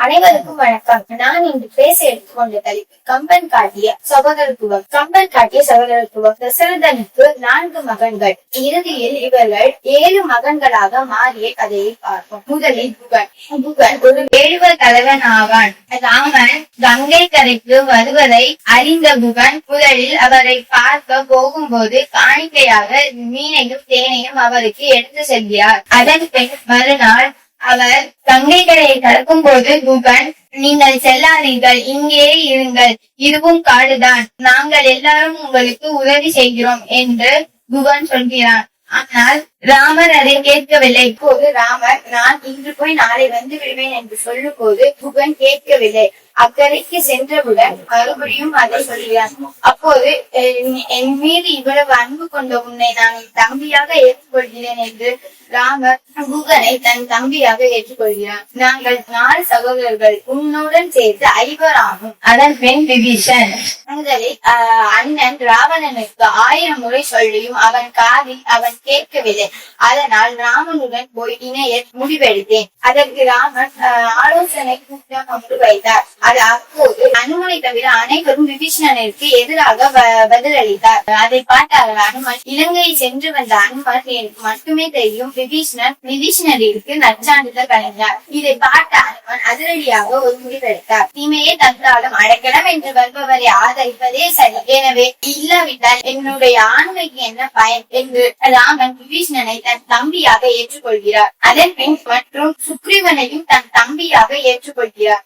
அனைவருக்கும் வணக்கம். நான் இன்று பேச எடுத்துக்கொண்ட தலைப்பு கம்பன் காட்டிய சகோதரத்துவம். கம்பன் காட்டிய சகோதரத்துவம். தசரதனுக்கு 4 மகன்கள். இறுதியில் இவர்கள் 7 மகன்களாக மாறிய கதையை பார்ப்போம். முதலில் புகன். புகன் ஒரு வேடுவர் தலைவன் ஆவான். ராமன் கங்கை கரைக்கு வருவதை அறிந்த புகன் முதலில் அவரை பார்க்க போகும்போது காணிக்கையாக மீனையும் தேனையும் அவருக்கு எடுத்து செல்கிறார். அதன் பின் மறுநாள் அவர் கங்கை கரையை கடக்கும் போது புகன், நீங்கள் செல்லாதீர்கள், இங்கே இருங்கள், இதுவும் காடுதான், நாங்கள் எல்லாரும் உங்களுக்கு உதவி செய்கிறோம் என்று புகன் சொல்கிறான். ஆனால் ராமர் அதை கேட்கவில்லை. இப்போது ராமர், நான் இன்று போய் நாளை வந்து விடுவேன் என்று சொல்லும் போது புகன் கேட்கவில்லை. அக்கறைக்கு சென்றவுடன் மறுபடியும் அதை சொல்கிறான். அப்போது என் மீது இவ்வளவு அன்பு கொண்ட உன்னை நான் என் தம்பியாக ஏற்றுக்கொள்கிறேன் என்று ராமர் புகனை தன் தம்பியாக ஏற்றுக்கொள்கிறான். நாங்கள் 4 சகோதரர்கள், உன்னுடன் சேர்த்து 5 ஆகும். அதன் பின் விபீஷன். முதலில் அண்ணன் ராவணனுக்கு 1000 முறை சொல்லியும் அவன் காதில் அவன் கேட்கவில்லை. அதனால் ராமனுடன் போய் இணைய முடிவெடுத்தேன். அதற்கு ராமன் ஆலோசனை கூட்டம் ஒன்று வைத்தார். அது அப்போது அனுமனை தவிர அனைவரும் விபீஷணனுக்கு எதிராக பதிலளித்தார். அதை பார்த்த அனுமன், இலங்கையை சென்று வந்த அனுமன் எனக்கு மட்டுமே தெரியும், விபீஷணருக்கு நற்சான்றிதழ் வழங்கினார். இதை பார்த்த அனுமன் அதிரடியாக ஒரு முடிவெடுத்தார். தீமையே தந்தாலும் அடைக்கலம் என்று வருபவரை ஆதரிப்பதே சரி, எனவே இல்லாவிட்டால் என்னுடைய ஆண்மைக்கு என்ன பயன் என்று ராமன் விபீஷணனை தன் தம்பியாக ஏற்றுக்கொள்கிறார். அதன் பின் மற்றும் சுக்ரீவனையும் தன் தம்பியாக ஏற்றுக்கொள்கிறார்.